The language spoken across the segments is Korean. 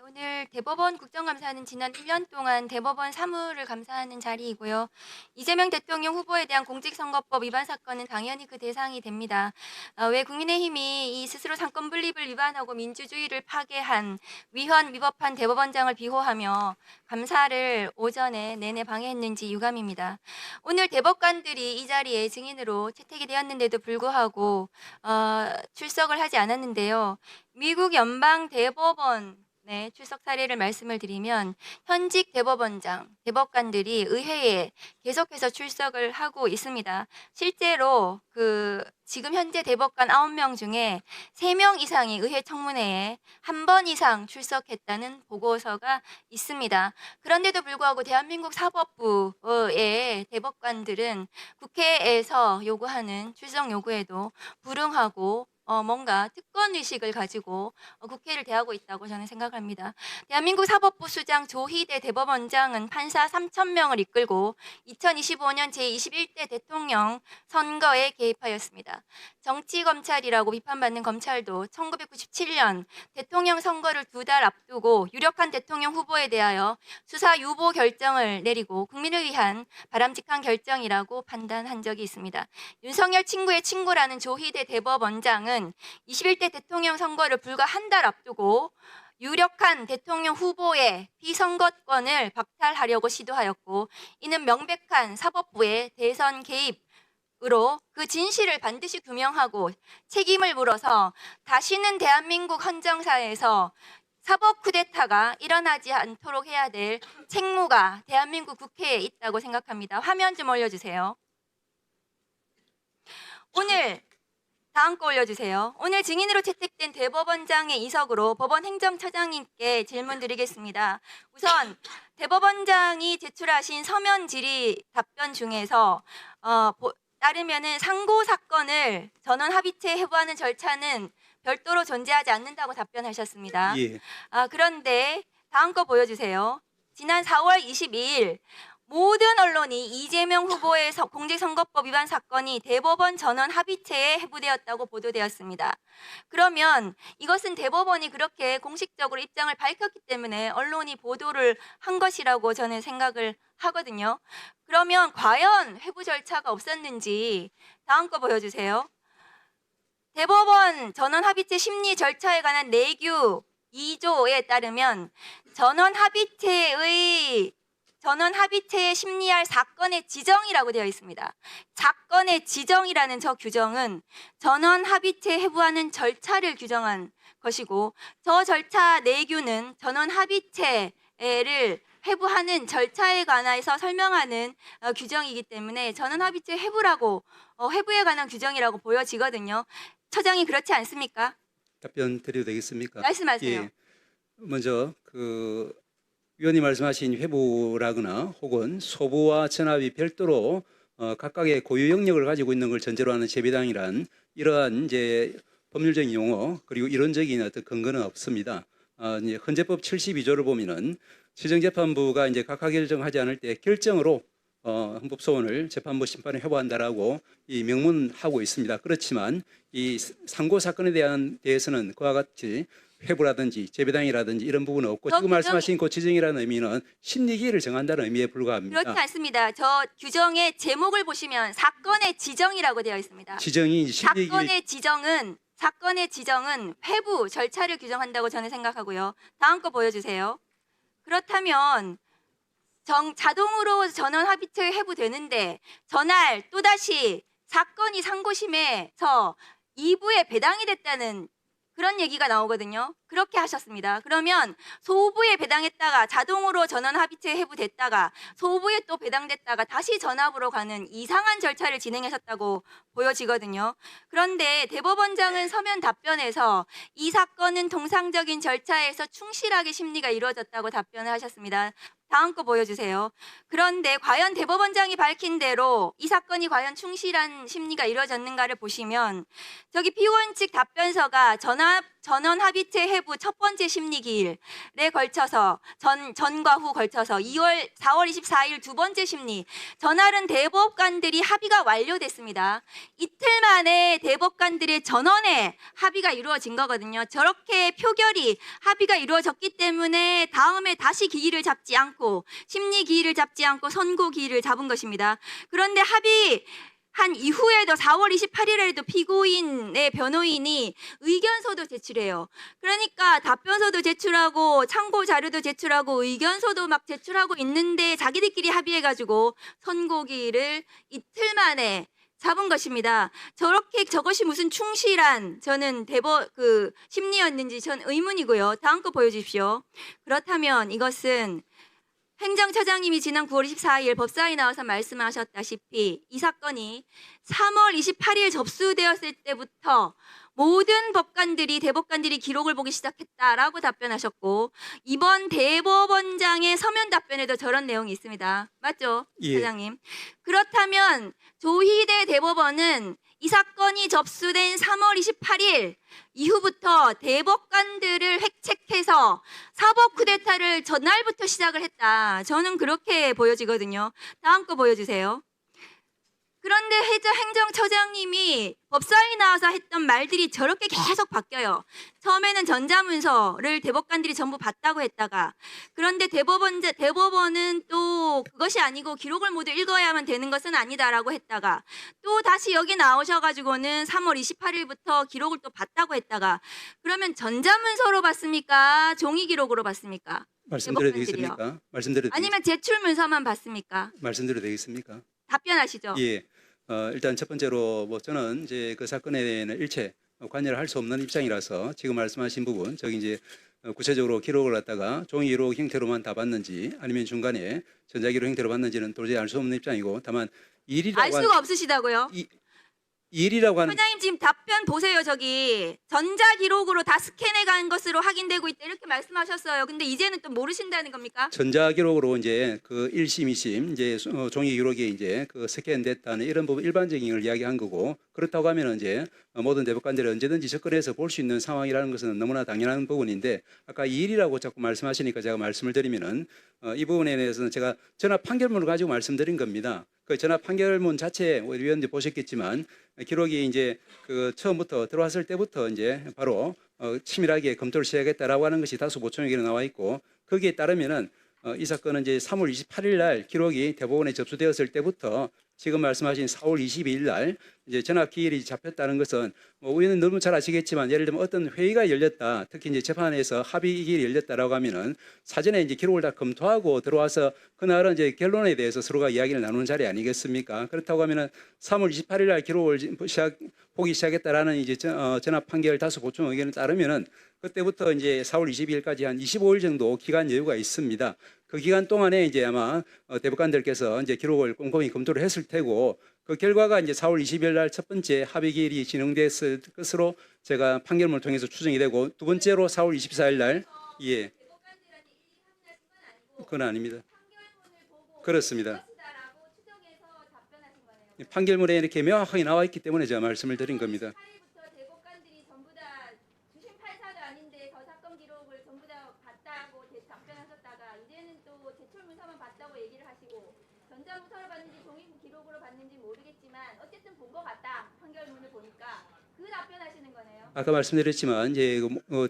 오늘 대법원 국정감사는 지난 1년 동안 대법원 사무를 감사하는 자리이고요. 이재명 대통령 후보에 대한 공직선거법 위반 사건은 당연히 그 대상이 됩니다. 왜 국민의힘이 이 스스로 상권 분립을 위반하고 민주주의를 파괴한 위헌 위법한 대법원장을 비호하며 감사를 오전에 내내 방해했는지 유감입니다. 오늘 대법관들이 이 자리에 증인으로 채택이 되었는데도 불구하고 출석을 하지 않았는데요. 미국 연방 대법원 출석 사례를 말씀을 드리면 현직 대법원장, 대법관들이 의회에 계속해서 출석을 하고 있습니다. 실제로 지금 현재 대법관 9명 중에 3명 이상이 의회 청문회에 한 번 이상 출석했다는 보고서가 있습니다. 그런데도 불구하고 대한민국 사법부의 대법관들은 국회에서 요구하는 출석 요구에도 불응하고 뭔가 특권의식을 가지고 국회를 대하고 있다고 저는 생각합니다. 대한민국 사법부 수장 조희대 대법원장은 판사 3,000명을 이끌고 2025년 제21대 대통령 선거에 개입하였습니다. 정치검찰이라고 비판받는 검찰도 1997년 대통령 선거를 2달 앞두고 유력한 대통령 후보에 대하여 수사 유보 결정을 내리고 국민을 위한 바람직한 결정이라고 판단한 적이 있습니다. 윤석열 친구의 친구라는 조희대 대법원장은 21대 대통령 선거를 불과 한 달 앞두고 유력한 대통령 후보의 피선거권을 박탈하려고 시도하였고, 이는 명백한 사법부의 대선 개입으로 그 진실을 반드시 규명하고 책임을 물어서 다시는 대한민국 헌정사에서 사법 쿠데타가 일어나지 않도록 해야 될 책무가 대한민국 국회에 있다고 생각합니다. 화면 좀 올려주세요. 다음 거 올려주세요. 오늘 증인으로 채택된 대법원장의 이석으로 법원 행정처장님께 질문 드리겠습니다. 우선 대법원장이 제출하신 서면 질의 답변 중에서 따르면은 상고 사건을 전원 합의체 해부하는 절차는 별도로 존재하지 않는다고 답변하셨습니다. 예. 그런데 다음 거 보여주세요. 지난 4월 22일 모든 언론이 이재명 후보의 공직선거법 위반 사건이 대법원 전원 합의체에 해부되었다고 보도되었습니다. 그러면 이것은 대법원이 그렇게 공식적으로 입장을 밝혔기 때문에 언론이 보도를 한 것이라고 저는 생각을 하거든요. 그러면 과연 회부 절차가 없었는지 다음 거 보여주세요. 대법원 전원 합의체 심리 절차에 관한 내규 2조에 따르면 전원 합의체에 심리할 사건의 지정이라고 되어 있습니다. 사건의 지정이라는 저 규정은 전원 합의체 해부하는 절차를 규정한 것이고, 저 절차 내규는 전원 합의체를 해부하는 절차에 관해서 설명하는 규정이기 때문에 전원 합의체 해부라고 해부에 관한 규정이라고 보여지거든요. 처장이 그렇지 않습니까? 답변 드려도 되겠습니까? 말씀하세요. 예. 먼저 위원님 말씀하신 회부라거나 혹은 소부와 전합이 별도로 각각의 고유 영역을 가지고 있는 걸 전제로 하는 재배당이란 이러한 이제 법률적인 용어 그리고 이론적인 어떤 근거는 없습니다. 이제 헌재법 72조를 보면은 지정재판부가 이제 각하 결정하지 않을 때 결정으로 헌법소원을 재판부 심판에 회부한다라고 이 명문하고 있습니다. 그렇지만 이 상고 사건에 대해서는 그와 같이 회부라든지 재배당이라든지 이런 부분은 없고, 지금 말씀하신 그 지정이라는 의미는 심리기일을 정한다는 의미에 불과합니다. 그렇지 않습니다. 저 규정의 제목을 보시면 사건의 지정이라고 되어 있습니다. 지정이 사건의 지정은 회부 절차를 규정한다고 저는 생각하고요. 다음 거 보여주세요. 그렇다면 자동으로 전원 합의체 회부되는데 전날 또다시 사건이 상고심에서 2부에 배당이 됐다는 그런 얘기가 나오거든요. 그렇게 하셨습니다. 그러면 소부에 배당했다가 자동으로 전원 합의체 해부됐다가 소부에 또 배당됐다가 다시 전압으로 가는 이상한 절차를 진행하셨다고 보여지거든요. 그런데 대법원장은 서면 답변에서 이 사건은 통상적인 절차에서 충실하게 심리가 이루어졌다고 답변을 하셨습니다. 다음 거 보여주세요. 그런데 과연 대법원장이 밝힌 대로 이 사건이 과연 충실한 심리가 이루어졌는가를 보시면 저기 피고인 측 답변서가 전압 전원 합의체 해부 첫 번째 심리 기일에 걸쳐서 전과 후 걸쳐서 4월 24일 두 번째 심리 전날은 대법관들이 합의가 완료됐습니다. 이틀 만에 대법관들의 전원에 합의가 이루어진 거거든요. 저렇게 표결이 합의가 이루어졌기 때문에 다음에 다시 기일을 잡지 않고 심리 기일을 잡지 않고 선고 기일을 잡은 것입니다. 그런데 합의한 이후에도 4월 28일에도 피고인의 변호인이 의견서도 제출해요. 그러니까 답변서도 제출하고 참고 자료도 제출하고 의견서도 막 제출하고 있는데 자기들끼리 합의해가지고 선고기일을 이틀 만에 잡은 것입니다. 저것이 무슨 충실한 저는 심리였는지 전 의문이고요. 다음 거 보여주십시오. 그렇다면 이것은 행정처장님이 지난 9월 24일 법사위 나와서 말씀하셨다시피 이 사건이 3월 28일 접수되었을 때부터 모든 대법관들이 기록을 보기 시작했다라고 답변하셨고 이번 대법원장의 서면 답변에도 저런 내용이 있습니다. 맞죠? 예. 처장님. 그렇다면 조희대 대법원은 이 사건이 접수된 3월 28일 이후부터 대법관들을 획책해서 사법 쿠데타를 전날부터 시작을 했다. 저는 그렇게 보여지거든요. 다음 거 보여주세요. 그런데 행정처장님이 법사위 나와서 했던 말들이 저렇게 계속 바뀌어요. 처음에는 전자문서를 대법관들이 전부 봤다고 했다가 그런데 대법원은 또 그것이 아니고 기록을 모두 읽어야만 되는 것은 아니다라고 했다가 또 다시 여기 나오셔가지고는 3월 28일부터 기록을 또 봤다고 했다가 그러면 전자문서로 봤습니까? 종이 기록으로 봤습니까? 말씀드려도 대법관들이요. 되겠습니까? 말씀드려도 아니면 제출 문서만 봤습니까? 말씀드려도 되겠습니까? 답변하시죠. 예. 일단 첫 번째로 저는 이제 그 사건에 대해서는 일체 관여를 할 수 없는 입장이라서 지금 말씀하신 부분 저기 이제 구체적으로 기록을 갖다가 종이 기록 형태로만 다 봤는지 아니면 중간에 전자기록 형태로 봤는지는 도저히 알 수 없는 입장이고 다만 알 수가 없으시다고요? 일이라고 하는 소장님 지금 답변 보세요. 저기 전자기록으로 다 스캔해 간 것으로 확인되고 있다 이렇게 말씀하셨어요. 근데 이제는 또 모르신다는 겁니까? 전자기록으로 이제 그 1심, 2심 이제 종이 기록이 이제 그 스캔됐다는 이런 부분 일반적인 걸 이야기한 거고 그렇다고 하면 이제 모든 대법관들이 언제든지 접근해서 볼 수 있는 상황이라는 것은 너무나 당연한 부분인데 아까 이 일이라고 자꾸 말씀하시니까 제가 말씀을 드리면은 이 부분에 대해서는 제가 전압 판결문을 가지고 말씀드린 겁니다. 그 전압 판결문 자체 우리 위원님 보셨겠지만 기록이 이제 그 처음부터 들어왔을 때부터 이제 바로 치밀하게 검토를 시작했다라고 하는 것이 다수 보충 의견에 나와 있고 거기에 따르면은 이 사건은 이제 3월 28일 날 기록이 대법원에 접수되었을 때부터 지금 말씀하신 4월 22일 날 이제 전압 기일이 잡혔다는 것은 우리는 너무 잘 아시겠지만 예를 들면 어떤 회의가 열렸다, 특히 이제 재판에서 합의 기일이 열렸다라고 하면은 사전에 이제 기록을 다 검토하고 들어와서 그날은 이제 결론에 대해서 서로가 이야기를 나누는 자리 아니겠습니까? 그렇다고 하면은 3월 28일 날 기록을 보기 시작했다라는 이제 전압 판결 다수 보충 의견에 따르면은 그때부터 이제 4월 22일까지 한 25일 정도 기간 여유가 있습니다. 그 기간 동안에 이제 아마 대법관들께서 이제 기록을 꼼꼼히 검토를 했을 테고 그 결과가 이제 4월 20일 날 첫 번째 합의 기일이 진행됐을 것으로 제가 판결문을 통해서 추정이 되고 두 번째로 4월 24일 날 예. 그건 아닙니다. 그렇습니다. 판결문에 이렇게 명확하게 나와 있기 때문에 제가 말씀을 드린 겁니다. 대법관들이 전부 다 주심 판사도 아닌데 저 사건 기록을 전부 다 봤다고 답변하셨다가 이제는 또 제출 문서만 봤다고 얘기를 하시고 전자문서로 봤는지 종이 기록으로 봤는지 모르겠지만 어쨌든 본 것 같다 판결문을 보니까 그 답변하시는 거네요. 아까 말씀드렸지만 이제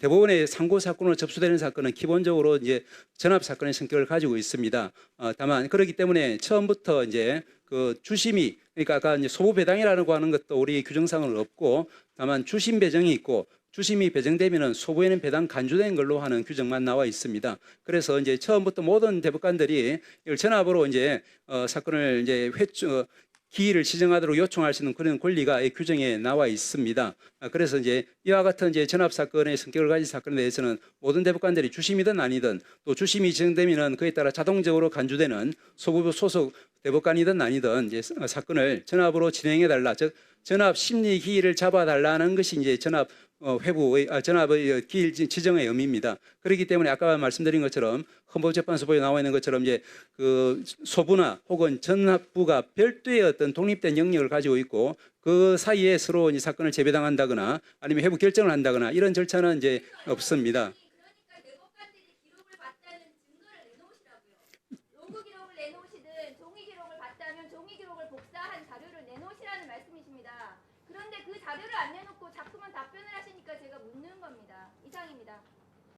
대법원의 상고 사건으로 접수되는 사건은 기본적으로 이제 전압 사건의 성격을 가지고 있습니다. 다만 그렇기 때문에 처음부터 이제 그 주심이 그러니까 아까 이제 소부 배당이라고 하는 것도 우리 규정상은 없고 다만 주심 배정이 있고 주심이 배정되면은 소부에는 배당 간주된 걸로 하는 규정만 나와 있습니다. 그래서 이제 처음부터 모든 대법관들이 이걸 전압으로 이제 사건을 이제 기일을 지정하도록 요청할 수 있는 그런 권리가 이 규정에 나와 있습니다. 그래서 이제 이와 같은 이제 전압 사건의 성격을 가진 사건에 대해서는 모든 대법관들이 주심이든 아니든 또 주심이 지정되면은 그에 따라 자동적으로 간주되는 소부 소속 대법관이든 아니든 이제 사건을 전압으로 진행해 달라, 즉 전압 심리 기일을 잡아 달라는 것이 이제 전압 회부의 전압의 기일 지정의 의미입니다. 그렇기 때문에 아까 말씀드린 것처럼 헌법재판소법에 나와 있는 것처럼 이제 그 소부나 혹은 전합부가 별도의 어떤 독립된 영역을 가지고 있고 그 사이에 서로 이 사건을 재배당한다거나 아니면 회부 결정을 한다거나 이런 절차는 이제 없습니다. 그러니까 대법관들이 기록을 봤다는 증거를 내놓으시라고요. 로그 기록을 내놓으시든 종이 기록을 봤다면 종이 기록을 복사한 자료를 내놓으시라는 말씀이십니다. 그런데 그 자료를 안 내놓고 자꾸만 답변을 하시니까 제가 묻는 겁니다. 이상입니다.